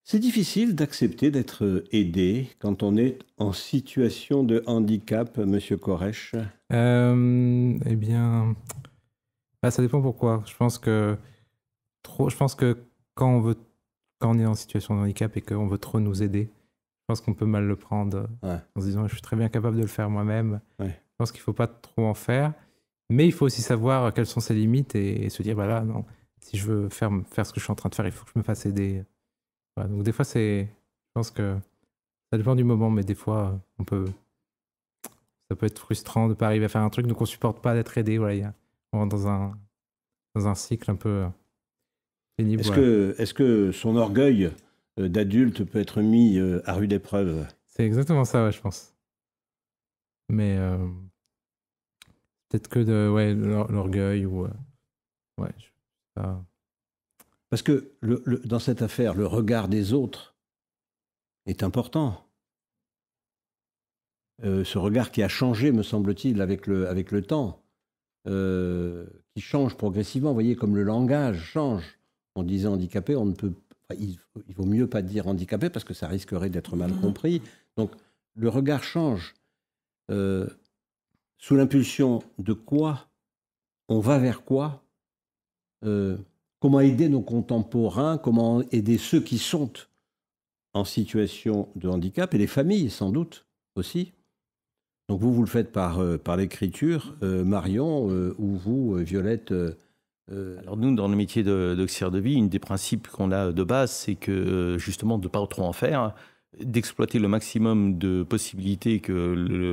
C'est difficile d'accepter d'être aidé quand on est en situation de handicap, Monsieur Koresh? Eh bien, ça dépend pourquoi. Je pense que quand on est en situation de handicap et qu'on veut trop nous aider, je pense qu'on peut mal le prendre en se disant je suis très bien capable de le faire moi-même. Ouais. Je pense qu'il ne faut pas trop en faire. Mais il faut aussi savoir quelles sont ses limites et se dire non, si je veux faire ce que je suis en train de faire, il faut que je me fasse aider. Voilà, donc des fois, je pense que ça dépend du moment, mais des fois, ça peut être frustrant de ne pas arriver à faire un truc, donc on ne supporte pas d'être aidé. Voilà, on rentre dans un cycle un peu pénible. Est-ce que son orgueil d'adulte peut être mis à rude épreuve? C'est exactement ça, je pense. Mais peut-être que l'orgueil ou... je sais pas. Parce que dans cette affaire, le regard des autres est important. Ce regard qui a changé, me semble-t-il, avec le temps, qui change progressivement. Vous voyez, comme le langage change. On disait handicapé, on ne peut... il vaut mieux pas dire handicapé parce que ça risquerait d'être mal compris. Donc, le regard change. sous l'impulsion de quoi? On va vers quoi? Comment aider nos contemporains? Comment aider ceux qui sont en situation de handicap et les familles, sans doute, aussi. Donc vous le faites par l'écriture, Marion, ou vous, Violette. Alors nous, dans le métier d'auxiliaire de vie, une des principes qu'on a de base, c'est que justement de ne pas trop en faire, d'exploiter le maximum de possibilités que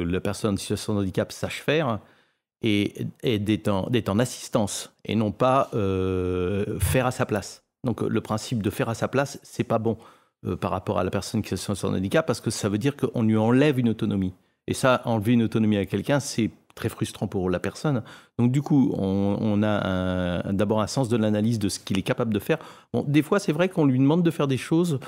la personne en situation de handicap sache faire, et d'être en assistance, et non pas faire à sa place. Donc le principe de faire à sa place, c'est pas bon par rapport à la personne qui est en situation de handicap, parce que ça veut dire qu'on lui enlève une autonomie. Et ça, enlever une autonomie à quelqu'un, c'est très frustrant pour la personne. Donc du coup, on a d'abord un sens de l'analyse de ce qu'il est capable de faire. Bon, des fois, c'est vrai qu'on lui demande de faire des choses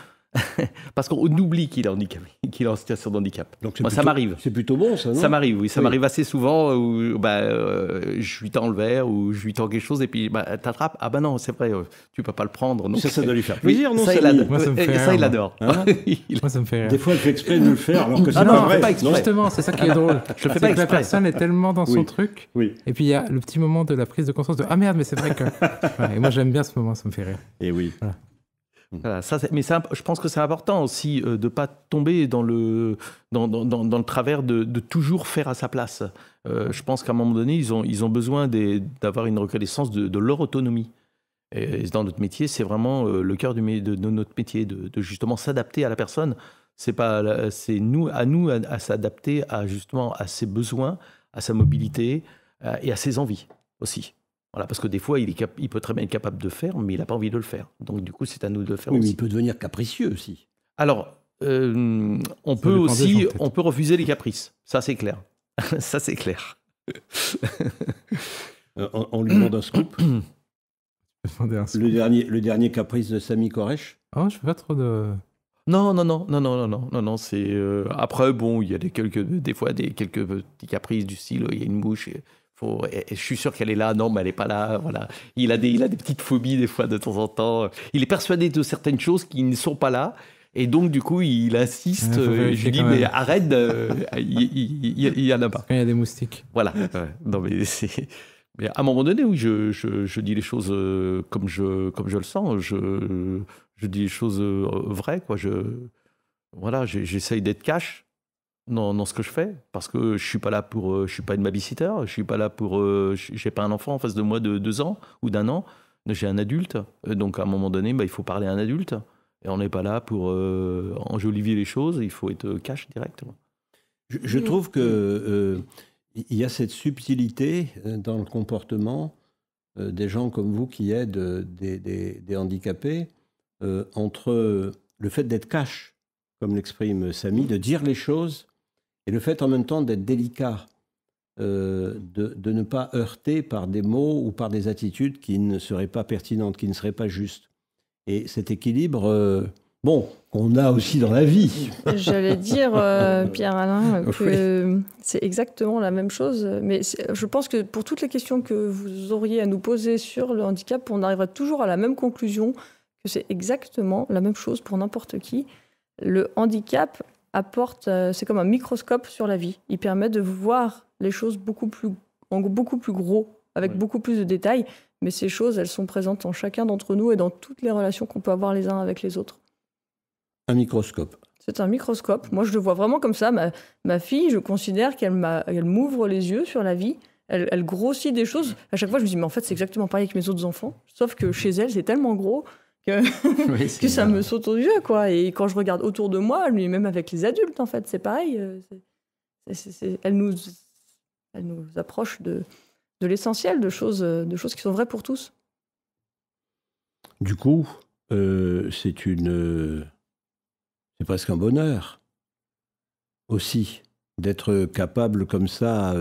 parce qu'on oublie qu'il est handicapé, qu'il est en situation de handicap. Donc ça m'arrive. C'est plutôt bon, ça, non? Ça m'arrive, oui. Ça m'arrive assez souvent où je lui tends le verre ou je lui tends quelque chose et puis t'attrapes. Ah ben non, c'est vrai, tu peux pas le prendre. Donc, ça doit lui faire plaisir, non? Ça, Moi, ça me fait rire, ça, il adore. Hein? Moi, ça me fait rire. Des fois, elle fait exprès de le faire alors que c'est non, pas vrai. pas exprès. Justement, c'est ça qui est drôle. Je le fais pas que exprès. la personne est tellement dans son truc. Oui. Et puis il y a le petit moment de la prise de conscience de ah merde, mais c'est vrai que. Ouais, et moi, j'aime bien ce moment, ça me fait rire. Et oui. Voilà. Voilà, mais je pense que c'est important aussi de ne pas tomber dans le travers de toujours faire à sa place. Je pense qu'à un moment donné, ils ont besoin d'avoir une reconnaissance de leur autonomie. Et dans notre métier, c'est vraiment le cœur de notre métier, de justement s'adapter à la personne. C'est à nous à s'adapter justement à ses besoins, à sa mobilité et à ses envies aussi. Voilà, parce que des fois, il peut très bien être capable de faire, mais il n'a pas envie de le faire. Donc, du coup, c'est à nous de le faire aussi. Mais il peut devenir capricieux aussi. Alors, on peut refuser les caprices. Ça, c'est clair. Ça, c'est clair. On lui demande un scoop. Le dernier caprice de Samy Koresh. Oh, je fais pas trop de... Non. C'est après, bon, il y a des fois quelques petits caprices du style, il y a une mouche... je suis sûr qu'elle est là, non, mais elle n'est pas là. Voilà. Il a des petites phobies des fois de temps en temps. Il est persuadé de certaines choses qui ne sont pas là. Et donc, du coup, il insiste. Je lui dis, mais arrête, il y en a pas. Quand il y a des moustiques. Voilà. Non, mais à un moment donné, oui, je dis les choses comme je le sens. Je dis les choses vraies, quoi. Voilà, j'essaye d'être cash dans ce que je fais, parce que je suis pas là pour, je suis pas une babysitter, je suis pas là pour, j'ai pas un enfant en face de moi de 2 ans ou d'1 an, j'ai un adulte, donc à un moment donné, il faut parler à un adulte, et on n'est pas là pour enjoliver les choses, il faut être cash directement. Je trouve que il y a cette subtilité dans le comportement des gens comme vous qui aident des handicapés entre le fait d'être cash, comme l'exprime Samy, de dire les choses, et le fait en même temps d'être délicat, de ne pas heurter par des mots ou par des attitudes qui ne seraient pas pertinentes, qui ne seraient pas justes. Et cet équilibre, qu'on a aussi dans la vie. J'allais dire, Pierre-Alain, que c'est exactement la même chose. Mais je pense que pour toutes les questions que vous auriez à nous poser sur le handicap, on arrivera toujours à la même conclusion, que c'est exactement la même chose pour n'importe qui. Le handicap apporte, c'est comme un microscope sur la vie. Il permet de voir les choses en beaucoup plus gros, avec beaucoup plus de détails. Mais ces choses, elles sont présentes en chacun d'entre nous et dans toutes les relations qu'on peut avoir les uns avec les autres. Un microscope. C'est un microscope. Moi, je le vois vraiment comme ça. Ma fille, je considère qu'elle m'ouvre les yeux sur la vie. Elle grossit des choses. À chaque fois, je me dis, mais en fait, c'est exactement pareil avec mes autres enfants. Sauf que chez elle, c'est tellement gros que ça me saute aux yeux, quoi. Et quand je regarde autour de moi, même avec les adultes, en fait, c'est pareil. Elle nous approche de l'essentiel, de choses qui sont vraies pour tous. Du coup, c'est presque un bonheur aussi d'être capable comme ça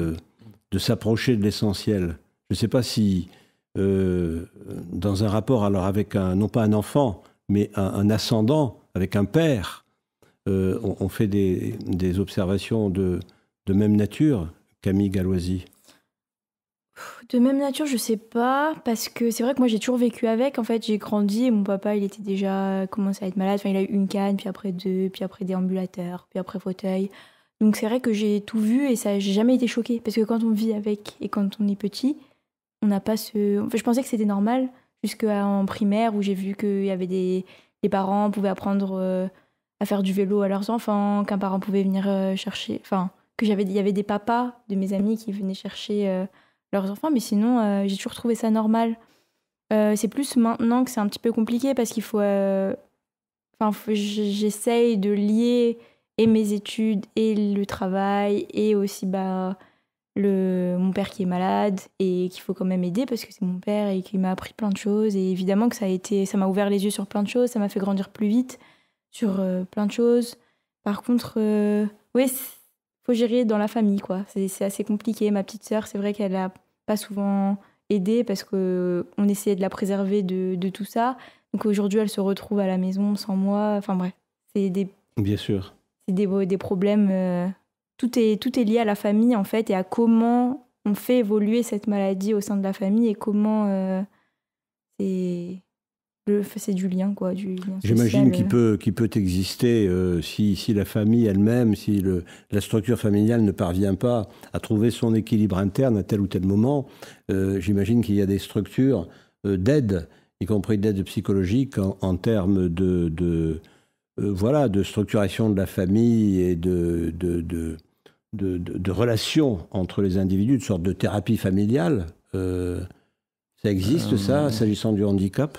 de s'approcher de l'essentiel. Je ne sais pas si dans un rapport alors avec non pas un enfant, mais un ascendant, avec un père, on fait des observations de même nature, Camille Galloisy. De même nature, je sais pas, parce que c'est vrai que moi j'ai toujours vécu avec. En fait, j'ai grandi et mon papa, il était déjà commencé à être malade. Enfin, il a eu une canne, puis après 2, puis après déambulateur, puis après fauteuil. Donc c'est vrai que j'ai tout vu et ça, j'ai jamais été choquée. Parce que quand on vit avec et quand on est petit, on n'a pas ce... Enfin, je pensais que c'était normal jusqu'en primaire où j'ai vu qu'il y avait les parents pouvaient apprendre à faire du vélo à leurs enfants, qu'un parent pouvait venir chercher... Enfin, il y avait des papas de mes amis qui venaient chercher leurs enfants. Mais sinon, j'ai toujours trouvé ça normal. C'est plus maintenant que c'est un petit peu compliqué parce qu'il faut... j'essaye de lier et mes études et le travail et aussi mon père qui est malade et qu'il faut quand même aider parce que c'est mon père et qu'il m'a appris plein de choses. Et évidemment que ça m'a ouvert les yeux sur plein de choses, ça m'a fait grandir plus vite sur plein de choses. Par contre, oui, faut gérer dans la famille, quoi. C'est assez compliqué. Ma petite sœur, c'est vrai qu'elle n'a pas souvent aidé parce qu'on essayait de la préserver de tout ça. Donc aujourd'hui, elle se retrouve à la maison sans moi. Enfin bref, Bien sûr. C'est des problèmes. Tout est lié à la famille, en fait, et à comment on fait évoluer cette maladie au sein de la famille et comment c'est du lien, quoi. Du lien social. J'imagine qu'il peut exister si la famille elle-même, si la structure familiale ne parvient pas à trouver son équilibre interne à tel ou tel moment. J'imagine qu'il y a des structures d'aide, y compris d'aide psychologique en termes de structuration de la famille et de relations entre les individus, de sorte de thérapie familiale. Ça existe, ça, s'agissant du handicap?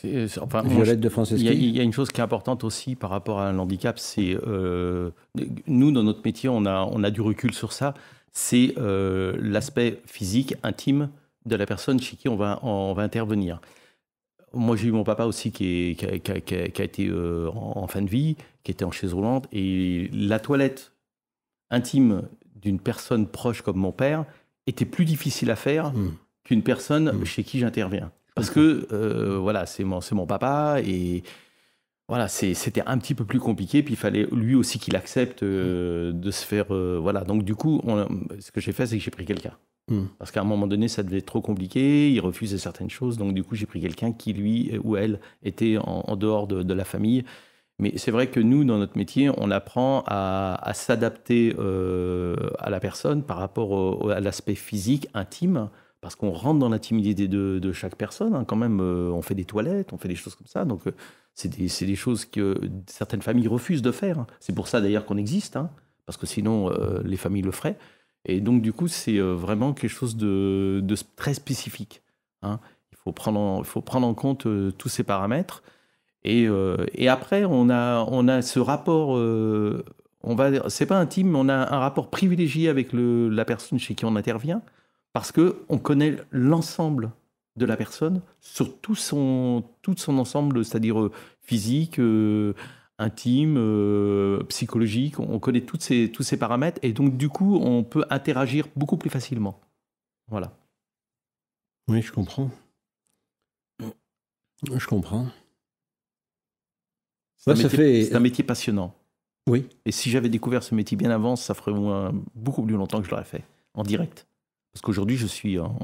Violette de Franceschi. Il y a une chose qui est importante aussi par rapport à l'handicap, c'est nous, dans notre métier, on a du recul sur ça, c'est l'aspect physique, intime de la personne chez qui on va intervenir. Moi, j'ai eu mon papa aussi qui a été en fin de vie, qui était en chaise roulante, et la toilette intime d'une personne proche comme mon père était plus difficile à faire qu'une personne chez qui j'interviens. Parce que, c'est mon papa, et voilà, c'était un petit peu plus compliqué, puis il fallait lui aussi qu'il accepte de se faire... Donc du coup, ce que j'ai fait, c'est que j'ai pris quelqu'un. Parce qu'à un moment donné, ça devait être trop compliqué, il refusait certaines choses, donc du coup, j'ai pris quelqu'un qui, lui ou elle, était en dehors de la famille. Mais c'est vrai que nous, dans notre métier, on apprend à s'adapter à la personne par rapport à l'aspect physique, intime, parce qu'on rentre dans l'intimité de chaque personne, hein, quand même. On fait des toilettes, on fait des choses comme ça, donc c'est des choses que certaines familles refusent de faire. C'est pour ça d'ailleurs qu'on existe, hein, parce que sinon, les familles le feraient. Et donc, du coup, c'est vraiment quelque chose de très spécifique, hein. Il faut prendre en compte tous ces paramètres. Et après, on a ce rapport, c'est pas intime, mais on a un rapport privilégié avec la personne chez qui on intervient, parce qu'on connaît l'ensemble de la personne sur tout son ensemble, c'est-à-dire physique, intime, psychologique. On connaît tous ces paramètres, et donc du coup, on peut interagir beaucoup plus facilement. Voilà. Oui, je comprends. Je comprends. C'est un métier passionnant. Oui. Et si j'avais découvert ce métier bien avant, ça ferait beaucoup plus longtemps que je l'aurais fait, en direct. Parce qu'aujourd'hui, je suis en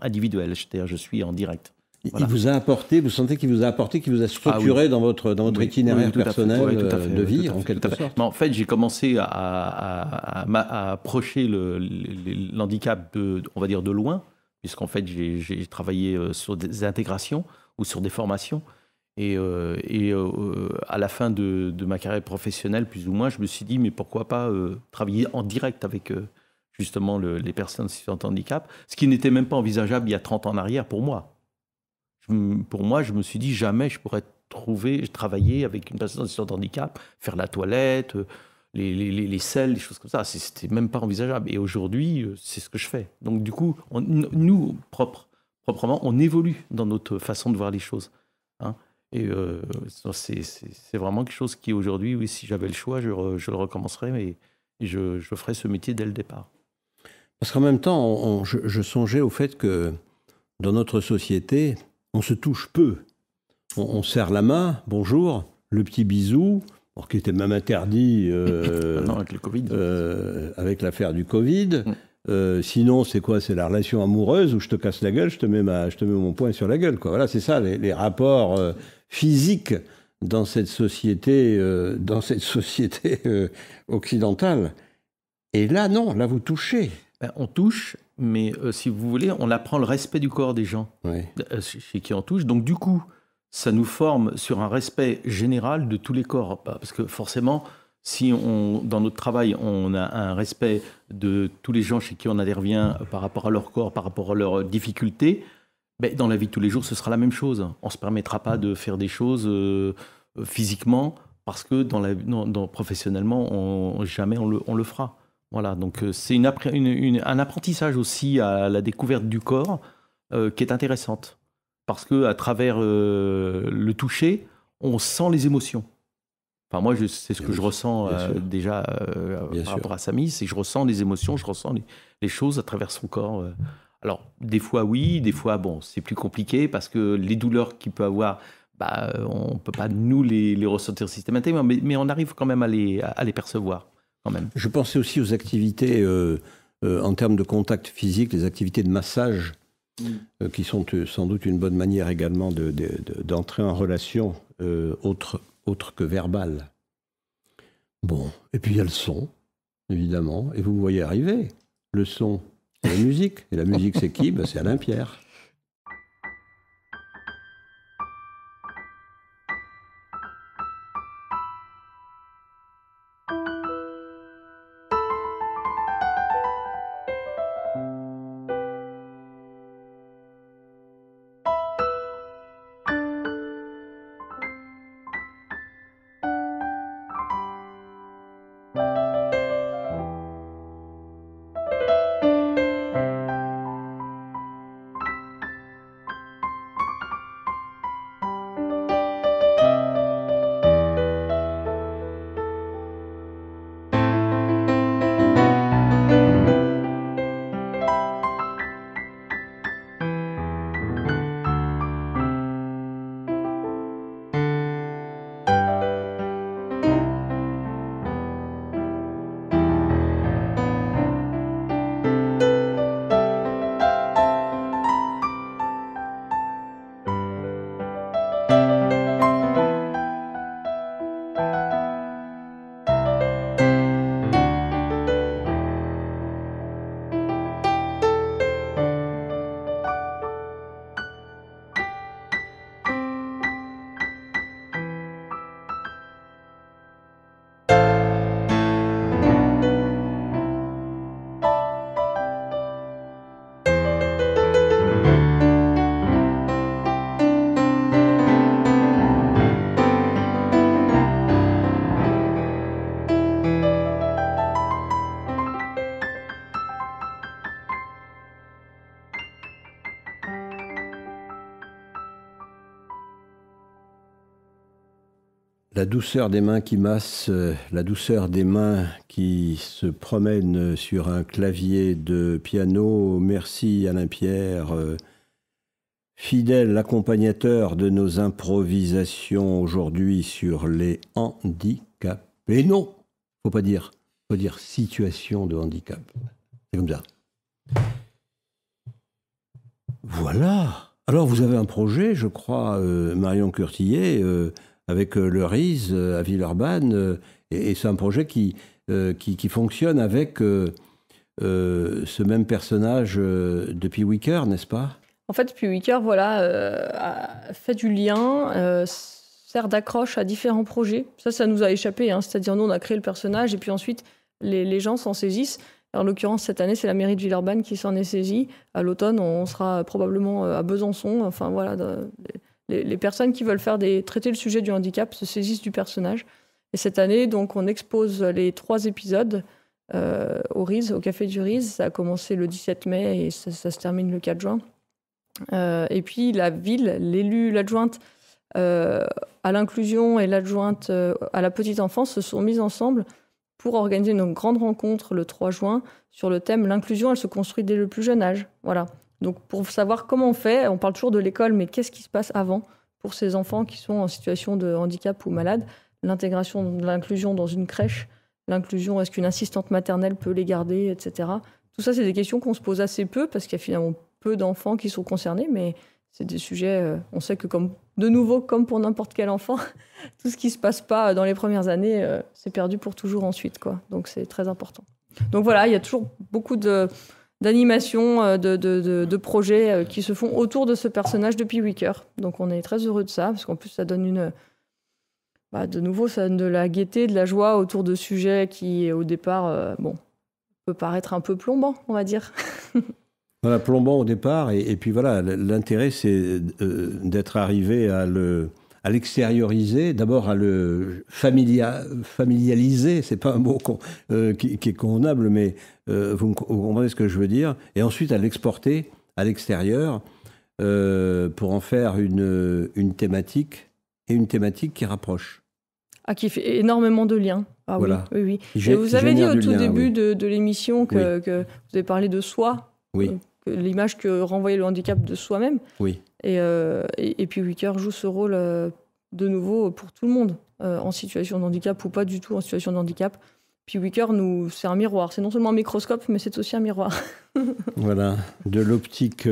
individuel, c'est-à-dire je suis en direct. Voilà. Il vous a apporté, vous sentez qu'il vous a apporté, qu'il vous a structuré dans votre itinéraire personnel de vie, en quelque sorte. Mais en fait, j'ai commencé à approcher l'handicap, on va dire, de loin, puisqu'en fait, j'ai travaillé sur des intégrations ou sur des formations. Et à la fin de ma carrière professionnelle, plus ou moins, je me suis dit, mais pourquoi pas travailler en direct avec justement les personnes en situation de handicap, ce qui n'était même pas envisageable il y a 30 ans en arrière pour moi. Pour moi, je me suis dit, jamais je pourrais travailler avec une personne en situation de handicap, faire la toilette, les selles, les choses comme ça. C'était même pas envisageable. Et aujourd'hui, c'est ce que je fais. Donc du coup, nous, proprement, on évolue dans notre façon de voir les choses, hein. Et c'est vraiment quelque chose qui, aujourd'hui, oui, si j'avais le choix, je le recommencerais, mais je ferais ce métier dès le départ. Parce qu'en même temps, je songeais au fait que dans notre société, on se touche peu. On serre la main, bonjour, le petit bisou, qui était même interdit non, avec le Covid. Avec l'affaire du Covid. Sinon, c'est quoi? C'est la relation amoureuse où je te casse la gueule, je te mets mon poing sur la gueule, quoi. Voilà, c'est ça, les rapports physiques dans cette société occidentale. Et là, non, là, vous touchez. On touche, mais si vous voulez, on apprend le respect du corps des gens chez qui on touche. Donc du coup, ça nous forme sur un respect général de tous les corps. Parce que forcément, si dans notre travail, on a un respect de tous les gens chez qui on intervient par rapport à leur corps, par rapport à leurs difficultés, dans la vie de tous les jours, ce sera la même chose. On ne se permettra pas de faire des choses physiquement parce que professionnellement, jamais on le fera. Voilà, donc c'est un apprentissage aussi à la découverte du corps qui est intéressante. Parce qu'à travers le toucher, on sent les émotions. Enfin, moi, c'est ce que je ressens déjà par rapport à Samy, c'est que je ressens les émotions, je ressens les choses à travers son corps. Alors, des fois, oui, des fois, bon, c'est plus compliqué parce que les douleurs qu'il peut avoir, on ne peut pas, nous, les ressentir systématiquement, mais on arrive quand même à les percevoir. Quand même. Je pensais aussi aux activités en termes de contact physique, les activités de massage, qui sont sans doute une bonne manière également d'entrer en relation autre que verbale. Bon, et puis il y a le son, évidemment, et vous voyez arriver. Le son, c'est la musique. Et la musique, c'est qui ? C'est Alain Pierre. La douceur des mains qui massent, la douceur des mains qui se promènent sur un clavier de piano. Merci Alain Pierre, fidèle accompagnateur de nos improvisations aujourd'hui sur les handicaps. Et non, faut pas dire situation de handicap. C'est comme ça. Voilà. Alors vous avez un projet, je crois, Marion Curtillet, avec le RISE à Villeurbanne, et c'est un projet qui fonctionne avec ce même personnage de Pee Weaker, n'est-ce pas ? En fait, Pee Weaker, a fait du lien, sert d'accroche à différents projets. Ça nous a échappé, hein. C'est-à-dire nous, on a créé le personnage, et puis ensuite, les gens s'en saisissent. En l'occurrence, cette année, c'est la mairie de Villeurbanne qui s'en est saisie. À l'automne, on sera probablement à Besançon. Enfin, voilà... Les personnes qui veulent traiter le sujet du handicap se saisissent du personnage. Et cette année, donc, on expose les 3 épisodes au RISE, au Café du RISE. Ça a commencé le 17 mai et ça se termine le 4 juin. Et puis la ville, l'adjointe à l'inclusion et l'adjointe à la petite enfance se sont mises ensemble pour organiser une grande rencontre le 3 juin sur le thème « L'inclusion, elle se construit dès le plus jeune âge ». Voilà. Donc, pour savoir comment on fait, on parle toujours de l'école, mais qu'est-ce qui se passe avant pour ces enfants qui sont en situation de handicap ou malade ? L'intégration de l'inclusion dans une crèche, l'inclusion, est-ce qu'une assistante maternelle peut les garder, etc. Tout ça, c'est des questions qu'on se pose assez peu, parce qu'il y a finalement peu d'enfants qui sont concernés, mais c'est des sujets, on sait que comme pour n'importe quel enfant, tout ce qui ne se passe pas dans les premières années, c'est perdu pour toujours ensuite, quoi. Donc c'est très important. Donc voilà, il y a toujours beaucoup d'animations, de projets qui se font autour de ce personnage depuis Wicker. Donc on est très heureux de ça, parce qu'en plus ça donne de nouveau, ça donne de la gaieté, de la joie autour de sujets qui, au départ, peut paraître un peu plombant, on va dire. Voilà, plombant au départ, et puis voilà, l'intérêt c'est d'être arrivé à l'extérioriser, d'abord à le familialiser, c'est pas un mot qui est convenable, mais vous comprenez ce que je veux dire, et ensuite à l'exporter à l'extérieur pour en faire une thématique, et une thématique qui rapproche. Qui fait énormément de liens. Ah voilà. Oui. Et vous avez dit au tout début de l'émission que vous avez parlé de soi. Oui. L'image que renvoyait le handicap de soi-même. Oui. Et puis Wicker joue ce rôle de nouveau pour tout le monde, en situation de handicap ou pas du tout en situation de handicap. Puis Wicker, c'est un miroir. C'est non seulement un microscope, mais c'est aussi un miroir. Voilà, de l'optique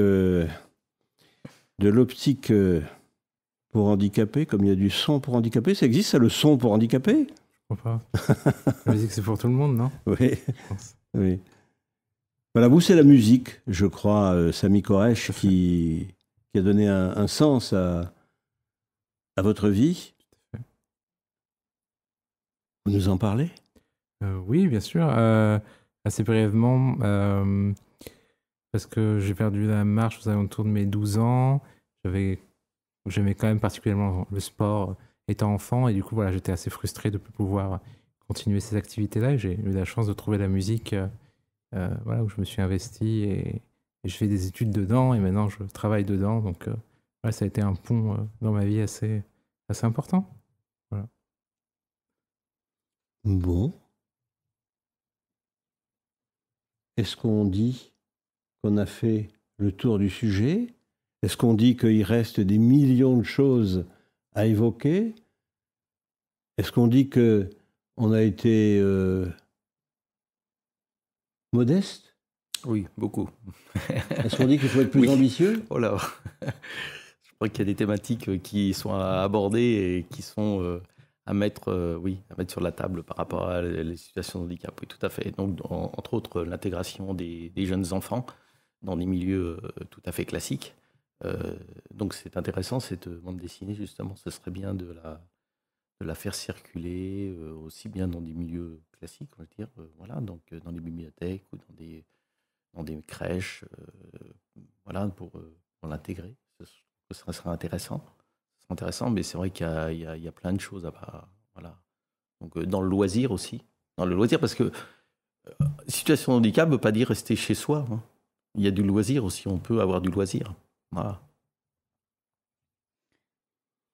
pour handicapés, comme il y a du son pour handicapés. Ça existe, ça, le son pour handicapés? Je crois pas. La musique, c'est pour tout le monde, non? Oui. Oui. Voilà, vous, c'est la musique, je crois, Samy Koresh, qui a donné un sens à votre vie. Vous nous en parlez? Oui, bien sûr. Assez brièvement, parce que j'ai perdu la marche aux alentours de mes 12 ans. J'aimais quand même particulièrement le sport étant enfant, et du coup, voilà, j'étais assez frustré de ne pas pouvoir continuer ces activités-là. J'ai eu la chance de trouver la musique où je me suis investi, et je fais des études dedans, et maintenant je travaille dedans. Donc, ça a été un pont dans ma vie assez important. Voilà. Bon. Est-ce qu'on dit qu'on a fait le tour du sujet? Est-ce qu'on dit qu'il reste des millions de choses à évoquer? Est-ce qu'on dit qu'on a été modeste? Oui, beaucoup. Est-ce qu'on dit qu'il faut être plus ambitieux? Oh là. Je crois qu'il y a des thématiques qui sont à aborder et qui sont à mettre sur la table par rapport à les situations de handicap. Oui, tout à fait. Donc, entre autres, l'intégration des jeunes enfants dans des milieux tout à fait classiques. Donc c'est intéressant, cette bande dessinée, justement. Ce serait bien de la faire circuler aussi bien dans des milieux classiques, on va dire, donc dans des bibliothèques ou dans des crèches, pour l'intégrer. Ce serait intéressant. Mais c'est vrai qu'il y a plein de choses Donc dans le loisir aussi. Dans le loisir, parce que situation de handicap ne veut pas dire rester chez soi. Hein. Il y a du loisir aussi, on peut avoir du loisir. Voilà.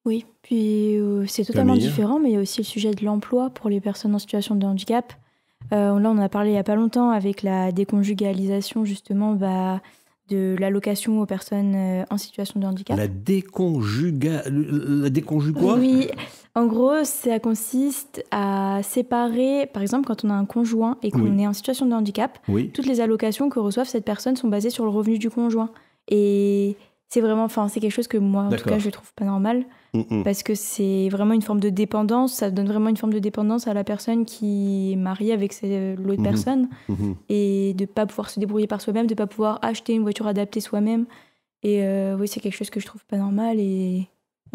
Oui, puis c'est totalement différent, mais il y a aussi le sujet de l'emploi pour les personnes en situation de handicap. Là, on en a parlé il n'y a pas longtemps avec la déconjugalisation, justement, de l'allocation aux personnes en situation de handicap. La déconjugue quoi? Oui, en gros, ça consiste à séparer, par exemple, quand on a un conjoint et qu'on est en situation de handicap, toutes les allocations que reçoivent cette personne sont basées sur le revenu du conjoint. Et c'est vraiment, c'est quelque chose que moi, en tout cas, je trouve pas normal. Parce que c'est vraiment une forme de dépendance, ça donne vraiment une forme de dépendance à la personne qui est mariée avec l'autre personne, et de ne pas pouvoir se débrouiller par soi-même, de ne pas pouvoir acheter une voiture adaptée soi-même. Et oui, c'est quelque chose que je trouve pas normal, et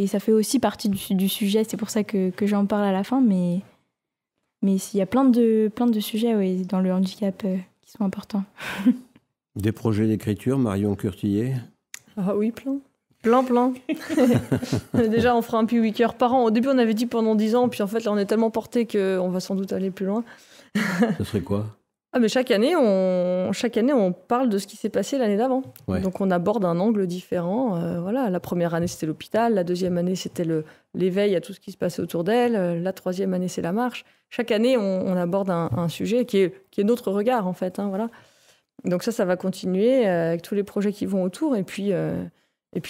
ça fait aussi partie du sujet, c'est pour ça que j'en parle à la fin, mais il y a plein de sujets dans le handicap qui sont importants. Des projets d'écriture, Marion Curtillet? Ah oui, plein. Déjà, on fera un Wicker par an. Au début, on avait dit pendant 10 ans, puis en fait, là, on est tellement porté qu'on va sans doute aller plus loin. Ce serait quoi? Mais chaque année, on parle de ce qui s'est passé l'année d'avant. Ouais. Donc, on aborde un angle différent. La première année, c'était l'hôpital. La deuxième année, c'était l'éveil à tout ce qui se passait autour d'elle. La troisième année, c'est la marche. Chaque année, on aborde un sujet qui est notre regard, en fait. Donc ça va continuer avec tous les projets qui vont autour. Et puis,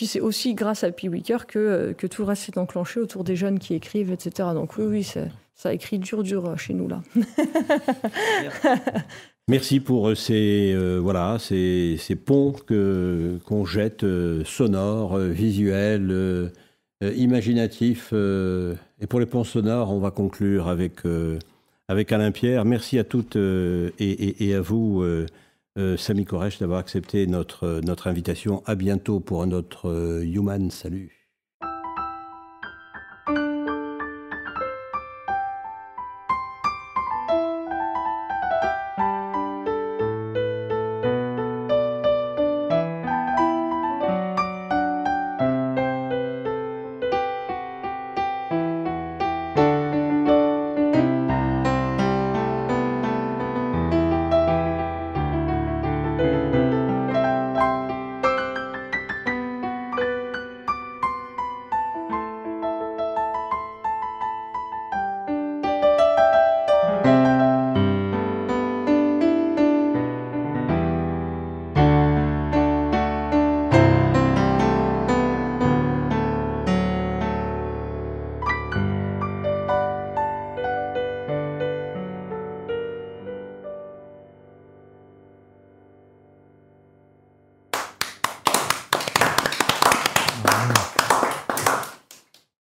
c'est aussi grâce à Wicker que tout le reste s'est enclenché autour des jeunes qui écrivent, etc. Donc oui, ça écrit dur chez nous, là. Merci pour ces ponts qu'on jette, sonores, visuels, imaginatifs. Et pour les ponts sonores, on va conclure avec Alain Pierre. Merci à toutes et à vous, Samy Koresh, d'avoir accepté notre invitation. À bientôt pour un autre Human. Salut.